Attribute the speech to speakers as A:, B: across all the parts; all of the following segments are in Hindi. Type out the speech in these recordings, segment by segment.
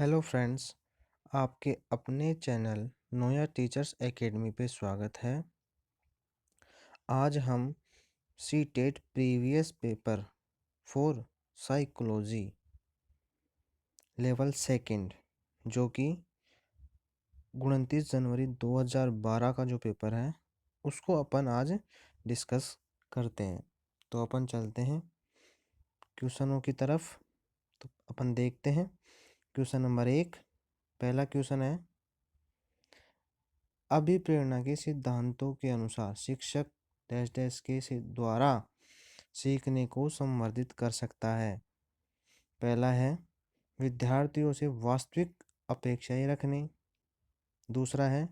A: हेलो फ्रेंड्स, आपके अपने चैनल नोया टीचर्स एकेडमी पे स्वागत है। आज हम C TET previous paper for psychology level second जो कि 29 जनवरी 2012 का जो पेपर है उसको अपन आज डिस्कस करते हैं। तो अपन चलते हैं क्वेश्चनों की तरफ। तो अपन देखते हैं क्वेश्चन नंबर 1। पहला क्वेश्चन है, अभिप्रेरणा के सिद्धांतों के अनुसार शिक्षक डैश डैश के द्वारा सीखने को संवर्धित कर सकता है। पहला है विद्यार्थियों से वास्तविक अपेक्षाएं रखने। दूसरा है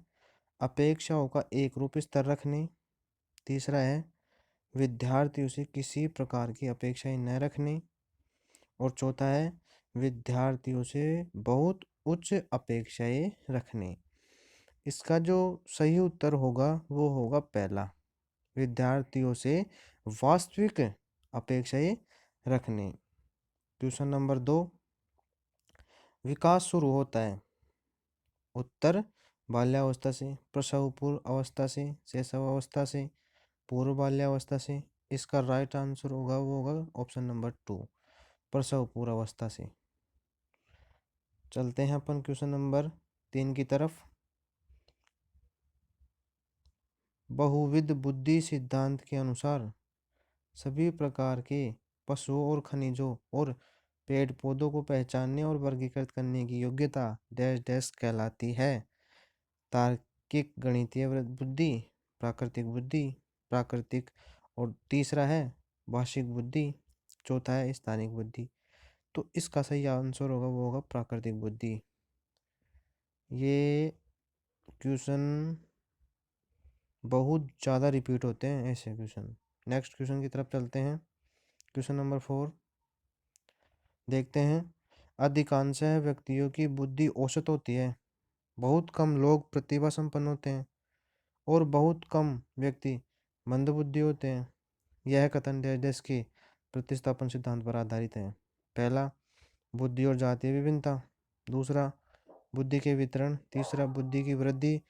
A: अपेक्षाओं का एक रूप स्तर रखने। तीसरा है विद्यार्थियों से किसी प्रकार की अपेक्षाएं न रखने। और चौथा है विद्यार्थियों से बहुत उच्च अपेक्षाएं रखने। इसका जो सही उत्तर होगा वो होगा पहला, विद्यार्थियों से वास्तविक अपेक्षाएं रखने। क्वेश्चन नंबर 2, विकास शुरू होता है उत्तर बाल्यावस्था से, प्रसव पूर्व अवस्था से, शैशव अवस्था से, पूर्व बाल्यावस्था से। इसका राइट आंसर होगा वो होगा ऑप्शन नंबर 2, प्रसव पूर्व अवस्था से। चलते हैं अपन क्वेश्चन नंबर 3 की तरफ। बहुविध बुद्धि सिद्धांत के अनुसार सभी प्रकार के पशुओं और खनिजों और पेड़ पौधों को पहचानने और वर्गीकृत करने की योग्यता डैश डैश कहलाती है। तार्किक गणितीय बुद्धि, प्राकृतिक और तीसरा है भाषिक बुद्धि, चौथा है स्थानिक बुद्धि। तो इसका सही आंसर होगा वो होगा प्राकृतिक बुद्धि। ये क्वेश्चन बहुत ज़्यादा रिपीट होते हैं ऐसे क्वेश्चन। नेक्स्ट क्वेश्चन की तरफ चलते हैं। क्वेश्चन नंबर 4 देखते हैं, अधिकांश व्यक्तियों की बुद्धि औसत होती है। बहुत कम लोग प्रतिभा संपन्न होते हैं और बहुत कम व्यक्ति मंदबुद्धि होते हैं। यह कथन डैश डैश के प्रतिस्थापन सिद्धांत पर आधारित है। पहला बुद्धि और जातीय विभिन्नता, दूसरा बुद्धि के वितरण, तीसरा बुद्धि की वृद्धि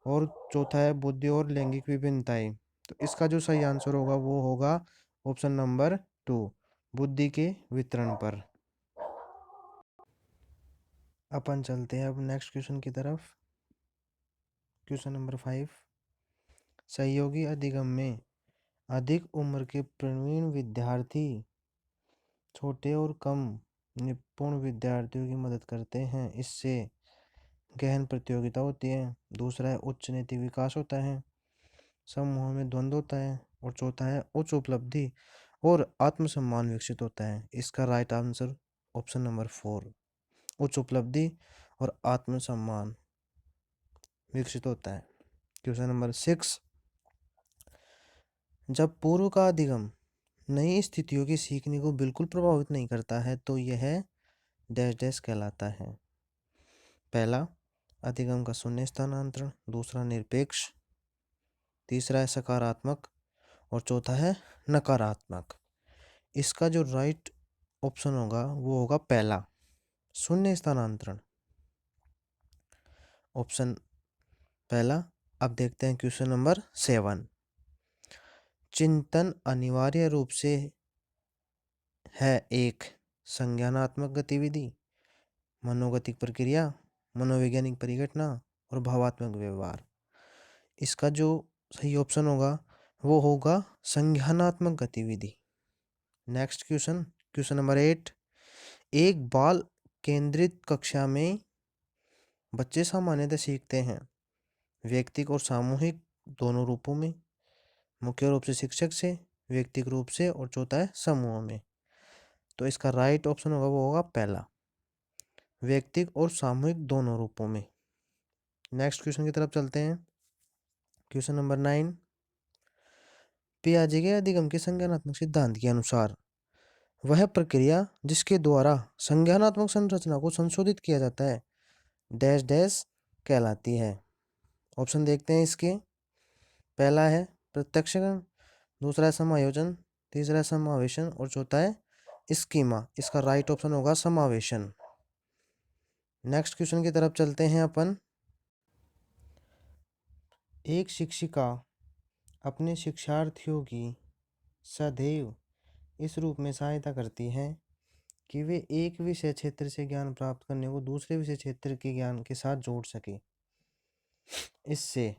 A: और चौथा है बुद्धि और लैंगिक विभिन्नताएं। तो इसका जो सही आंसर होगा वो होगा ऑप्शन नंबर 2, बुद्धि के वितरण पर। अपन चलते हैं अब नेक्स्ट क्वेश्चन की तरफ। क्वेश्चन नंबर 5, सहयोगी अधिगम में अधिक उम्र के प्रवीण विद्यार्थी छोटे और कम निपुण विद्यार्थियों की मदद करते हैं। इससे गहन प्रतियोगिता होती है। दूसरा है उच्च नैतिक विकास होता है, समूह में द्वंद्व होता है और चौथा है उच्च उपलब्धि और आत्मसम्मान विकसित होता है। इसका राइट आंसर ऑप्शन नंबर 4, उच्च उपलब्धि और आत्मसम्मान विकसित होता है। क्वेश्चन नंबर 6, जब पूर्व का अधिगम नई स्थितियों की सीखने को बिल्कुल प्रभावित नहीं करता है तो यह डैश डैश कहलाता है। पहला अधिगम का शून्य स्थानांतरण, दूसरा निरपेक्ष, तीसरा है सकारात्मक और चौथा है नकारात्मक। इसका जो राइट ऑप्शन होगा वो होगा पहला, शून्य स्थानांतरण, ऑप्शन पहला। अब देखते हैं क्वेश्चन नंबर 7, चिंतन अनिवार्य रूप से है एक संज्ञानात्मक गतिविधि, मनोगतिक प्रक्रिया, मनोवैज्ञानिक परिघटना और भावात्मक व्यवहार। इसका जो सही ऑप्शन होगा वो होगा संज्ञानात्मक गतिविधि। नेक्स्ट क्वेश्चन, क्वेश्चन नंबर 8, एक बाल केंद्रित कक्षा में बच्चे सामान्यतः सीखते हैं व्यक्तिगत और सामूहिक दोनों रूपों में, मुख्य रूप से शिक्षक से, व्यक्तिगत रूप से और चौथा है समूह में। तो इसका राइट ऑप्शन होगा वो होगा पहला, व्यक्तिगत और सामूहिक दोनों रूपों में। नेक्स्ट क्वेश्चन की तरफ चलते हैं। क्वेश्चन नंबर 9, पियाजे के अधिगम के संज्ञानात्मक सिद्धांत के अनुसार वह प्रक्रिया जिसके द्वारा संज्ञानात्मक संरचना को संशोधित किया जाता है डैश डैश कहलाती है। ऑप्शन देखते हैं इसके। पहला है प्रत्यक्षकरण, दूसरा है समायोजन, तीसरा है समावेशन और चौथा है स्कीमा। इसका राइट ऑप्शन होगा समावेशन। नेक्स्ट क्वेश्चन की तरफ चलते हैं अपन। एक शिक्षिका अपने शिक्षार्थियों की सदैव इस रूप में सहायता करती है कि वे एक विषय क्षेत्र से ज्ञान प्राप्त करने को दूसरे विषय क्षेत्र के ज्ञान के साथ जोड़ सके। इससे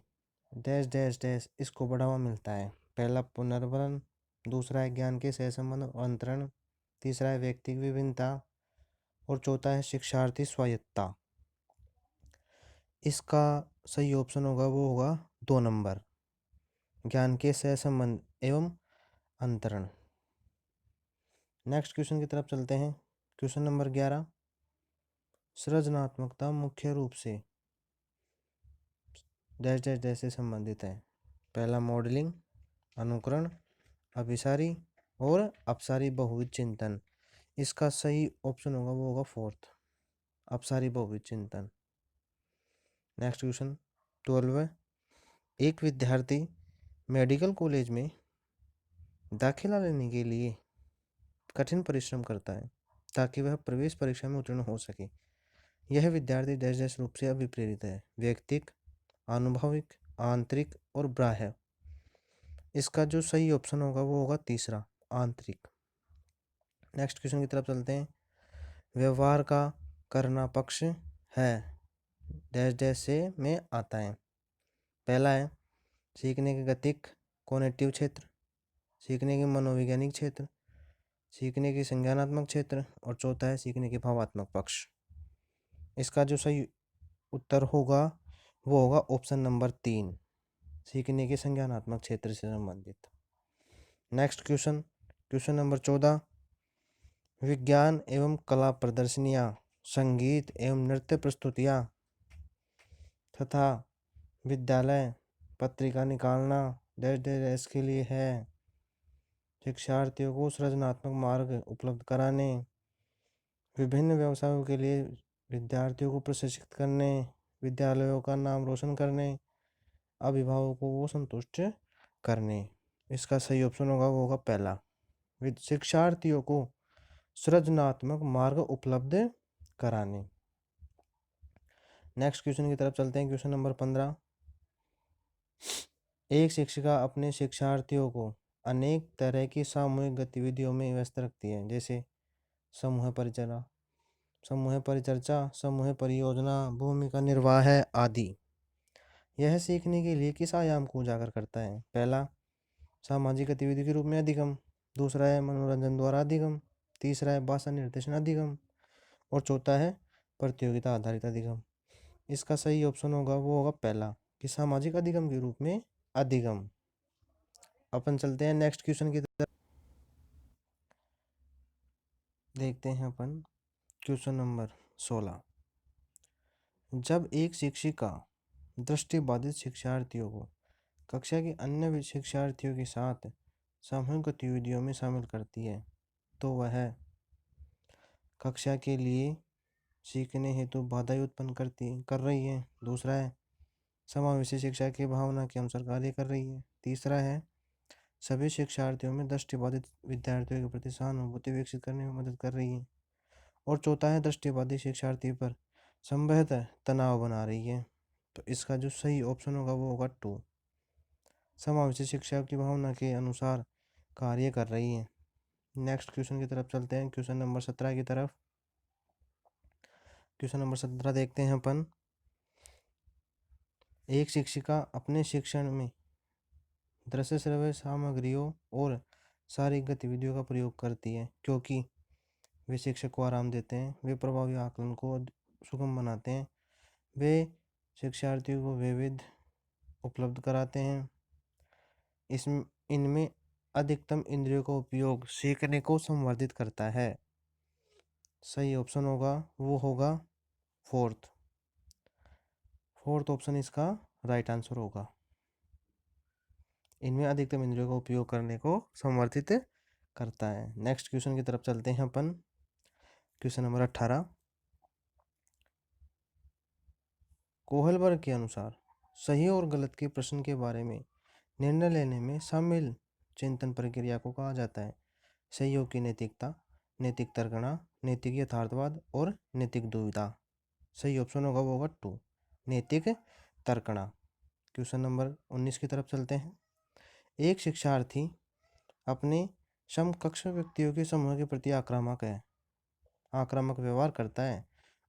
A: डैश डैश डैश इसको बढ़ावा मिलता है। पहला पुनर्वलन, दूसरा है ज्ञान के सहसंबंध और अंतरण, तीसरा है व्यक्तिगत विभिन्नता और चौथा है शिक्षार्थी स्वायत्तता। इसका सही ऑप्शन होगा वो होगा 2 नंबर, ज्ञान के सहसंबंध एवं अंतरण। नेक्स्ट क्वेश्चन की तरफ चलते हैं। क्वेश्चन नंबर 11, सृजनात्मकता मुख्य रूप से डैश डैश डैश से संबंधित है। पहला मॉडलिंग, अनुकरण, अभिसारी और अपसारी बहुविध चिंतन। इसका सही ऑप्शन होगा वो होगा 4th, अपसारी बहुविध चिंतन। नेक्स्ट क्वेश्चन 12 है, एक विद्यार्थी मेडिकल कॉलेज में दाखिला लेने के लिए कठिन परिश्रम करता है ताकि वह प्रवेश परीक्षा में उत्तीर्ण हो सके। यह विद्यार्थी डैश डैश रूप से अभिप्रेरित है। व्यक्तिक, अनुभविक, आंतरिक और बाह्य। इसका जो सही ऑप्शन होगा वो होगा तीसरा, आंतरिक। नेक्स्ट क्वेश्चन की तरफ चलते हैं। व्यवहार का करना पक्ष है डैश डैश से में आता है। पहला है सीखने के गतिक कॉग्निटिव क्षेत्र, सीखने के मनोवैज्ञानिक क्षेत्र, सीखने के संज्ञानात्मक क्षेत्र और चौथा है सीखने के भावात्मक पक्ष। इसका जो सही उत्तर होगा वो होगा ऑप्शन नंबर 3, सीखने के संज्ञानात्मक क्षेत्र से संबंधित। नेक्स्ट क्वेश्चन, क्वेश्चन नंबर 14, विज्ञान एवं कला प्रदर्शनियाँ, संगीत एवं नृत्य प्रस्तुतियाँ तथा विद्यालय पत्रिका निकालना डैश डैश डैश के लिए है। शिक्षार्थियों को सृजनात्मक मार्ग उपलब्ध कराने, विभिन्न व्यवसायों के लिए विद्यार्थियों को प्रशिक्षित करने, विद्यालयों का नाम रोशन करने, अभिभावकों को संतुष्ट करने। इसका सही ऑप्शन होगा वो होगा पहला, शिक्षार्थियों को सृजनात्मक मार्ग उपलब्ध कराने। नेक्स्ट क्वेश्चन की तरफ चलते हैं। क्वेश्चन नंबर 15, एक शिक्षिका अपने शिक्षार्थियों को अनेक तरह की सामूहिक गतिविधियों में व्यस्त रखती है, जैसे समूह परिचर्या, समूह परियोजना, भूमिका निर्वाह आदि। यह सीखने के लिए किस आयाम को उजागर करता है? पहला सामाजिक गतिविधि के रूप में अधिगम, दूसरा है मनोरंजन द्वारा अधिगम, तीसरा है भाषा निर्देशन अधिगम और चौथा है प्रतियोगिता आधारित अधिगम। इसका सही ऑप्शन होगा वो होगा पहला, कि सामाजिक अधिगम के रूप में अधिगम। अपन चलते हैं नेक्स्ट क्वेश्चन की तरफ, देखते हैं अपन क्वेश्चन नंबर 16, जब एक शिक्षिका दृष्टिबाधित शिक्षार्थियों को कक्षा के अन्य शिक्षार्थियों के साथ सामूहिक गतिविधियों में शामिल करती है तो वह कक्षा के लिए सीखने हेतु बाधाएं उत्पन्न कर रही है। दूसरा है समावेशी शिक्षा की भावना के अनुसार कार्य कर रही है। तीसरा है सभी शिक्षार्थियों में दृष्टिबाधित विद्यार्थियों के प्रति सहानुभूति विकसित करने में मदद कर रही है। और चौथा है दृष्टिबाधित शिक्षार्थी पर संभवतः तनाव बना रही है। तो इसका जो सही ऑप्शन होगा वो होगा 2, समावेशी शिक्षा की भावना के अनुसार कार्य कर रही है। नेक्स्ट क्वेश्चन की तरफ चलते हैं, क्वेश्चन नंबर 17 की तरफ। क्वेश्चन नंबर 17 देखते हैं अपन, एक शिक्षिका अपने शिक्षण में दृश्य श्रव्य सामग्रियों और शारीरिक गतिविधियों का प्रयोग करती है क्योंकि वे शिक्षक को आराम देते हैं, वे प्रभावी आकलन को सुगम बनाते हैं, वे शिक्षार्थियों को विविध उपलब्ध कराते हैं। इनमें अधिकतम इंद्रियों का उपयोग सीखने को संवर्धित करता है। सही ऑप्शन होगा वो होगा 4th ऑप्शन इसका राइट आंसर होगा। इनमें अधिकतम इंद्रियों का उपयोग करने को संवर्धित करता है। नेक्स्ट क्वेश्चन की तरफ चलते हैं अपन, क्वेश्चन नंबर 18, कोहलबर्ग के अनुसार सही और गलत के प्रश्न के बारे में निर्णय लेने में शामिल चिंतन प्रक्रिया को कहा जाता है? सहयोग की नैतिकता, नैतिक तर्कणा, नैतिक यथार्थवाद और नैतिक दुविधा। सही ऑप्शन होगा वो होगा 2, नैतिक तर्कणा। क्वेश्चन नंबर 19 की तरफ चलते हैं। एक शिक्षार्थी अपने समकक्ष व्यक्तियों के समूह के प्रति आक्रामक व्यवहार करता है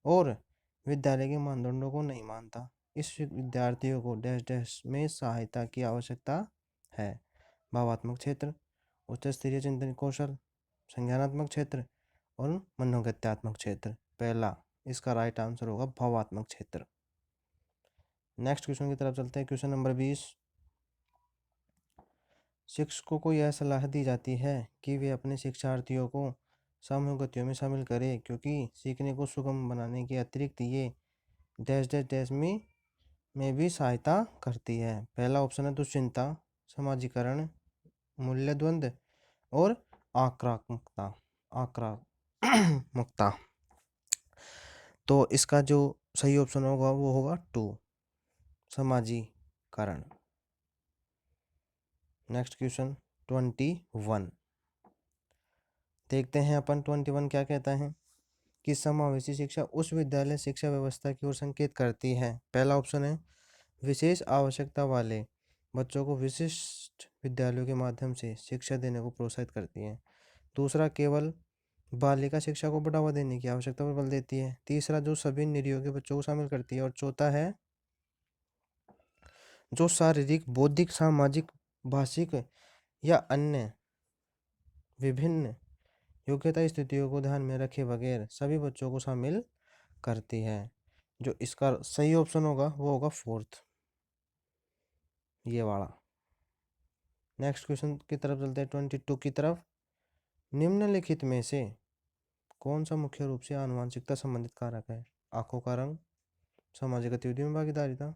A: और विद्यालय के मानदंडों को नहीं मानता। इस विद्यार्थियों को डैश डैश में सहायता की आवश्यकता है। भावात्मक क्षेत्र, उच्च स्तरीय चिंतन कौशल, संज्ञानात्मक क्षेत्र और मनोगत्यात्मक क्षेत्र। पहला इसका राइट आंसर होगा भावात्मक क्षेत्र। नेक्स्ट क्वेश्चन की तरफ चलते हैं। Question number 20। शिक्षकों को यह सलाह दी जाती है कि वे अपने शिक्षार्थियों को सामूहिक गतियों में शामिल करें क्योंकि सीखने को सुगम बनाने के अतिरिक्त ये डैश डैश डैश में भी सहायता करती है। पहला ऑप्शन है दुश्चिंता, समाजीकरण, मूल्य द्वंद्व और आक्रामकता। आक्रामकता। तो इसका जो सही ऑप्शन होगा वो होगा 2, समाजीकरण। नेक्स्ट क्वेश्चन 21 देखते हैं अपन। 21 क्या कहता है कि समावेशी शिक्षा उस विद्यालय शिक्षा व्यवस्था की ओर संकेत करती है। पहला ऑप्शन है विशेष आवश्यकता वाले बच्चों को विशिष्ट विद्यालयों के माध्यम से शिक्षा देने को प्रोत्साहित करती है। दूसरा केवल बालिका शिक्षा को बढ़ावा देने की आवश्यकता पर बल देती है। तीसरा जो सभी निरीहों के बच्चों को शामिल करती है। और चौथा है जो शारीरिक, बौद्धिक, सामाजिक, भाषिक या अन्य विभिन्न योग्यता स्थितियों को ध्यान में रखे बगैर सभी बच्चों को शामिल करती है। जो इसका सही ऑप्शन होगा वो होगा 4th, ये वाला। नेक्स्ट क्वेश्चन की तरफ चलते हैं 22 की तरफ। निम्नलिखित में से कौन सा मुख्य रूप से आनुवंशिकता संबंधित कारक है? आंखों का रंग, सामाजिक गतिविधियों में भागीदारिता,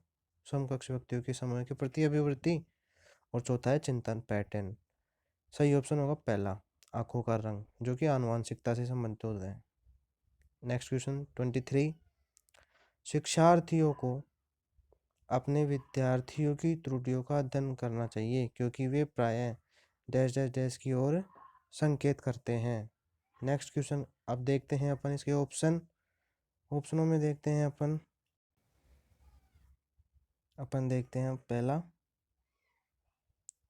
A: समकक्ष व्यक्तियों के समूह के प्रति अभिवृत्ति और चौथा है चिंतन पैटर्न। सही ऑप्शन होगा पहला, आंखों का रंग, जो कि आनुवंशिकता से संबंधित होता है। Next question 23। शिक्षार्थियों को अपने विद्यार्थियों की त्रुटियों का अध्ययन करना चाहिए क्योंकि वे प्रायः डैश डैश डैश की ओर संकेत करते हैं। नेक्स्ट क्वेश्चन अब देखते हैं अपन इसके ऑप्शनों में देखते हैं अपन देखते हैं पहला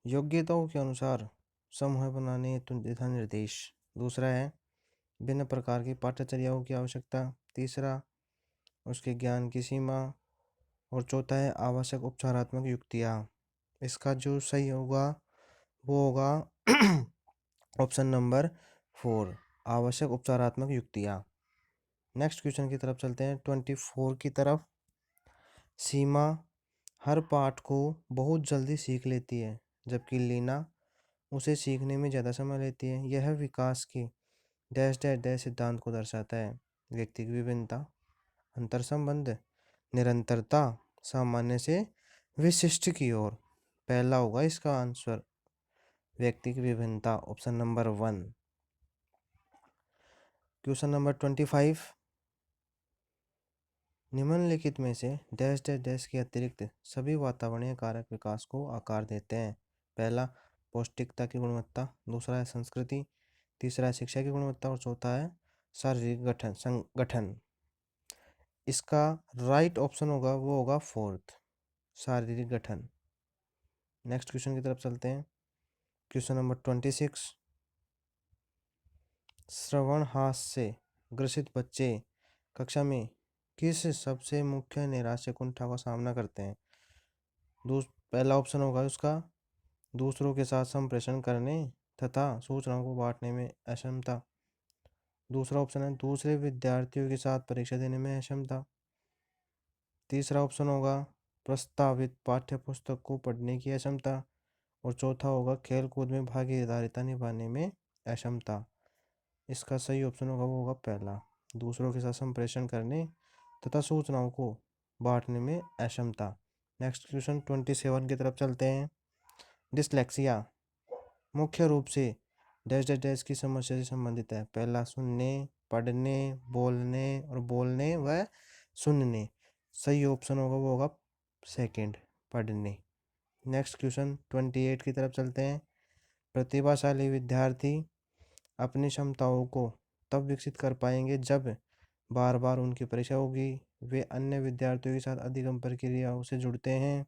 A: योग्यताओं के अनुसार समूह बनाने हेतु दिशा निर्देश। दूसरा है भिन्न प्रकार की पाठ्यचर्याओं की आवश्यकता। तीसरा उसके ज्ञान की सीमा और चौथा है आवश्यक उपचारात्मक युक्तियाँ। इसका जो सही होगा वो होगा ऑप्शन नंबर 4, आवश्यक उपचारात्मक युक्तियाँ। नेक्स्ट क्वेश्चन की तरफ चलते हैं 24 की तरफ। सीमा हर पाठ को बहुत जल्दी सीख लेती है जबकि लीना उसे सीखने में ज़्यादा समय लेती है। यह विकास के डैश डैश डैश सिद्धांत को दर्शाता है। व्यक्तिगत विभिन्नता, अंतर संबंध, निरंतरता, सामान्य से विशिष्ट की ओर। पहला होगा इसका आंसर व्यक्तिगत विभिन्नता, ऑप्शन नंबर 1। Question number 25। निम्नलिखित में से डैश डैश डैश के अतिरिक्त सभी वातावरणीय कारक विकास को आकार देते हैं। पहला पौष्टिकता की गुणवत्ता, दूसरा है संस्कृति, तीसरा है शिक्षा की गुणवत्ता और चौथा है शारीरिक संगठन। इसका राइट ऑप्शन होगा वो होगा 4th, शारीरिक गठन। नेक्स्ट क्वेश्चन की तरफ चलते हैं। Question number 26। श्रवण हास से ग्रसित बच्चे कक्षा में किस सबसे मुख्य नैराश्य कुंठा का सामना करते हैं? पहला ऑप्शन होगा उसका दूसरों के साथ संप्रेषण करने तथा सूचनाओं को बांटने में अक्षमता। दूसरा ऑप्शन है दूसरे विद्यार्थियों के साथ परीक्षा देने में अक्षमता। तीसरा ऑप्शन होगा प्रस्तावित पाठ्य पुस्तक को पढ़ने की अक्षमता और चौथा होगा खेल कूद में भागीदारिता निभाने में अक्षमता। इसका सही ऑप्शन होगा वो होगा पहला, दूसरों के साथ संप्रेषण करने तथा सूचनाओं को बांटने में अक्षमता। नेक्स्ट क्वेश्चन 27 की तरफ चलते हैं। डिसलेक्सिया मुख्य रूप से डैश डैश डैश की समस्या से संबंधित है। पहला सुनने, पढ़ने, बोलने और बोलने व सुनने। सही ऑप्शन होगा वो होगा सेकंड, पढ़ने। नेक्स्ट क्वेश्चन 28 की तरफ चलते हैं। प्रतिभाशाली विद्यार्थी अपनी क्षमताओं को तब विकसित कर पाएंगे जब बार बार उनकी परीक्षा होगी, वे अन्य विद्यार्थियों के साथ अधिगम प्रक्रियाओं से जुड़ते हैं,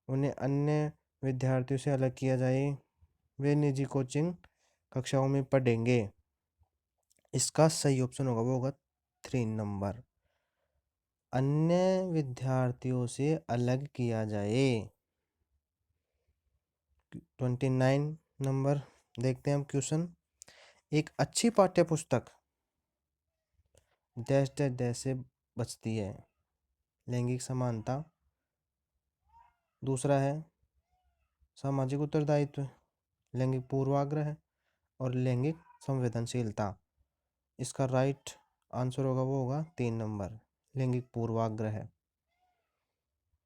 A: उन्हें अन्य विद्यार्थियों से अलग किया जाए, वे निजी कोचिंग कक्षाओं में पढ़ेंगे। इसका सही ऑप्शन होगा, वो होगा 3 नंबर, अन्य विद्यार्थियों से अलग किया जाए। 29 नंबर देखते हैं हम क्वेश्चन। एक अच्छी पाठ्य पुस्तक डैश डैश डैश से बचती है। लैंगिक समानता, दूसरा है सामाजिक उत्तरदायित्व, लैंगिक पूर्वाग्रह और लैंगिक संवेदनशीलता। इसका राइट आंसर होगा, वो होगा 3 नंबर, लैंगिक पूर्वाग्रह।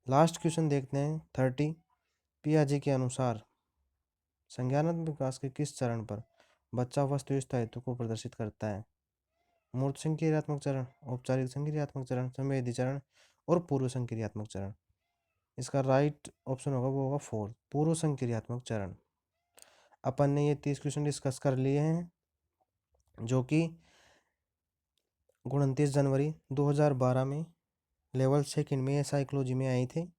A: लास्ट क्वेश्चन देखते हैं 30। पियाजे के अनुसार संज्ञानात्मक विकास के किस चरण पर बच्चा वस्तु स्थायित्व को प्रदर्शित करता है? मूर्त संक्रियात्मक चरण, औपचारिक संक्रियात्मक चरण, संवेदी चरण और पूर्व संक्रियात्मक चरण। इसका राइट ऑप्शन होगा, वो होगा 4, पूर्व संक्रियात्मक चरण। अपन ने ये 30 क्वेश्चन डिस्कस कर लिए हैं, जो कि 29 जनवरी 2012 में लेवल 2 में साइकोलॉजी में आई थी।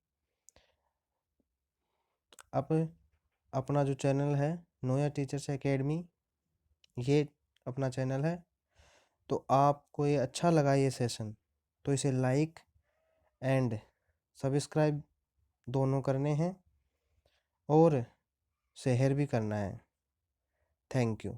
A: अब अपना जो चैनल है नोया टीचर्स एकेडमी, ये अपना चैनल है। तो आपको ये अच्छा लगा ये सेशन, तो इसे लाइक एंड सब्सक्राइब दोनों करने हैं और शेयर भी करना है। Thank you.